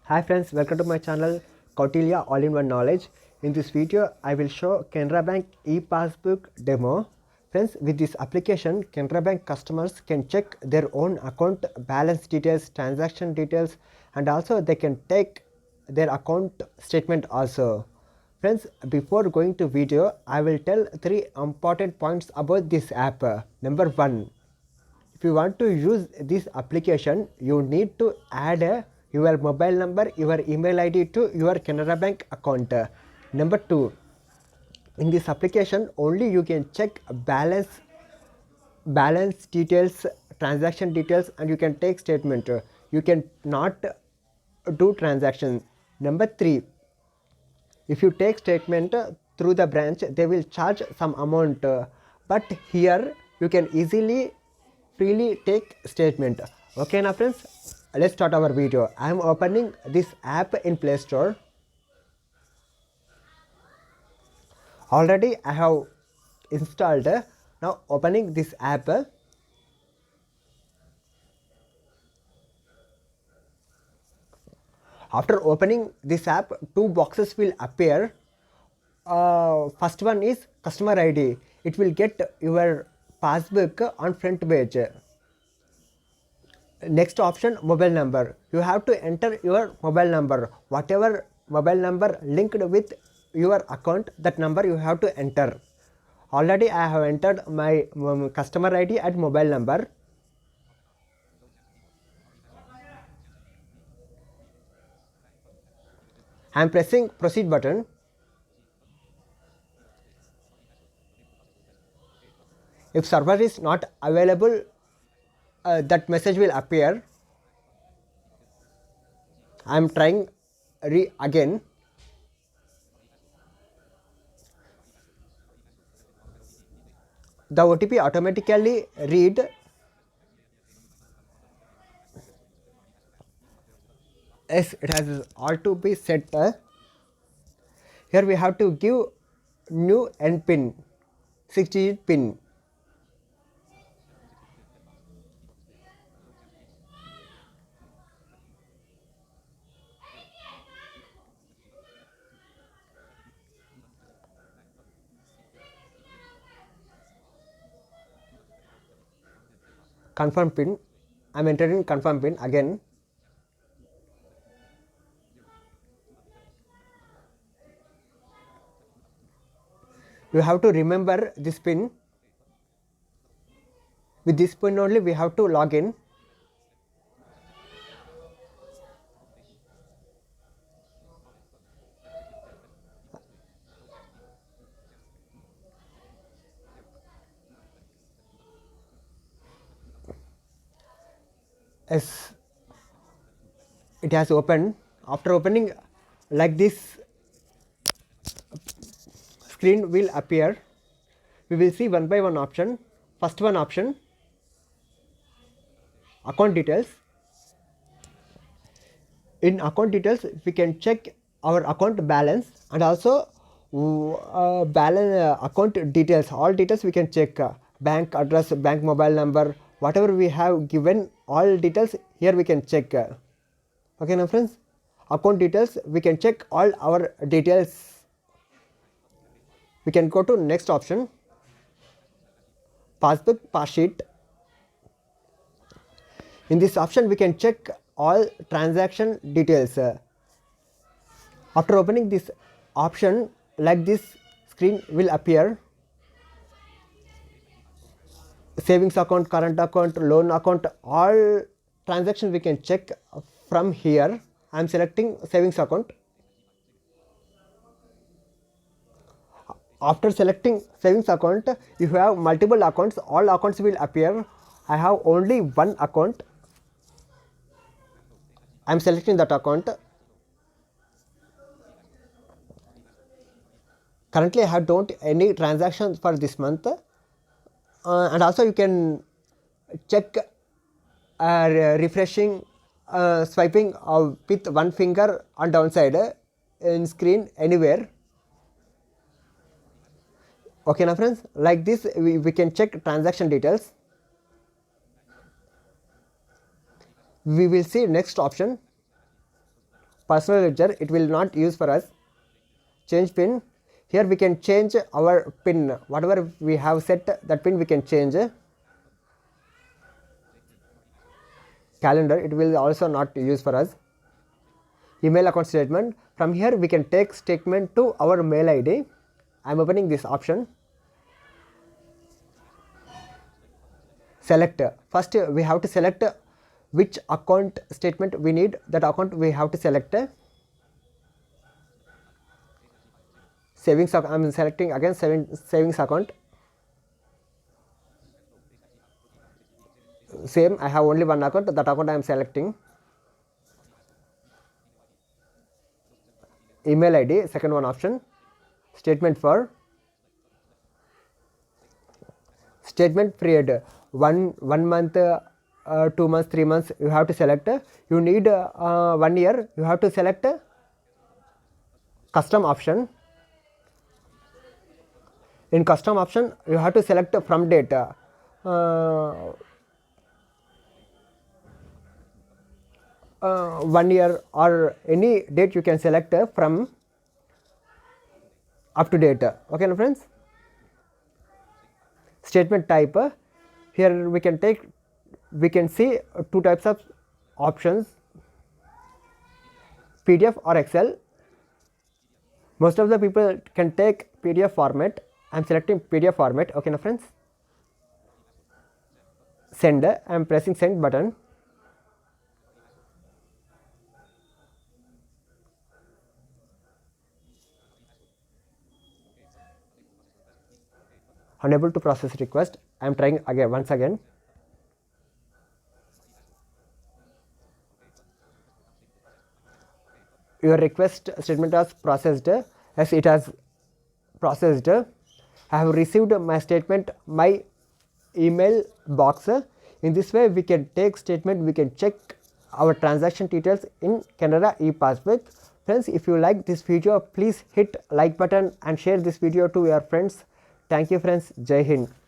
Hi friends, welcome to my channel Kautilya All-in-One Knowledge. In this video, I will show Canara Bank e-Passbook demo. Friends, with this application, Canara Bank customers can check their own account balance details, transaction details, and also they can take their account statement also. Friends, before going to video, I will tell 3 important points about this app. Number 1, if you want to use this application, you need to add your mobile number, your email ID to your Canara Bank account. Number 2, in this application only you can check balance details, transaction details, and you can take statement. You can not do transaction. Number 3, if you take statement through the branch, they will charge some amount, but here you can easily freely take statement. Okay now friends, let's start our video. I am opening this app in Play Store. Already I have installed. Now opening this app. After opening this app, 2 boxes will appear. First one is customer ID. It will get your passbook on front page. Next option, mobile number. You have to enter your mobile number. Whatever mobile number linked with your account, that number you have to enter. Already I have entered my customer ID and mobile number. I am pressing proceed button. If server is not available, that message will appear. I am trying again. The OTP automatically read. Yes, it has all to be set. Here we have to give new end pin, 6-digit pin. Confirm pin. I am entering confirm pin again. You have to remember this pin. With this pin only we have to log in. Yes, it has opened. After opening, like this screen will appear. We will see one by one option. First one option, account details. In account details we can check our account balance and also account details. All details we can check, bank address, bank mobile number, whatever we have given, all details here we can check. Okay now friends, account details we can check all our details. We can go to next option, passbook, pass sheet. In this option we can check all transaction details. After opening this option, like this screen will appear. Savings account, current account, loan account, all transactions we can check from here. I am selecting savings account. After selecting savings account, if you have multiple accounts, all accounts will appear. I have only one account. I am selecting that account. Currently I don't any transactions for this month. And also you can check refreshing, swiping with one finger on downside in screen anywhere. Okay now friends, like this we can check transaction details. We will see next option, personal ledger, it will not use for us. Change pin, here we can change our pin, whatever we have set that pin we can change. Calendar, it will also not use for us. Email account statement, from here we can take statement to our mail ID. I am opening this option. Select, first we have to select which account statement we need, that account we have to select. Savings account, I am selecting again savings account. Same, I have only one account, that account I am selecting. Email ID, second one option. Statement for statement period, one month, 2 months, 3 months, you have to select. You need 1 year, you have to select custom option. In custom option, you have to select from date. 1 year or any date you can select from up to date. Okay, no friends. Statement type, here we can see two types of options, PDF or Excel. Most of the people can take PDF format. I am selecting PDF format. Okay, no friends. Send, I am pressing send button. Unable to process request. I am trying again, once again. Your request statement has processed. As it has processed, I have received my statement, my email box. In this way we can take statement, we can check our transaction details in Canara ePassbook. Friends, if you like this video, please hit like button and share this video to your friends. Thank you friends. Jai Hind.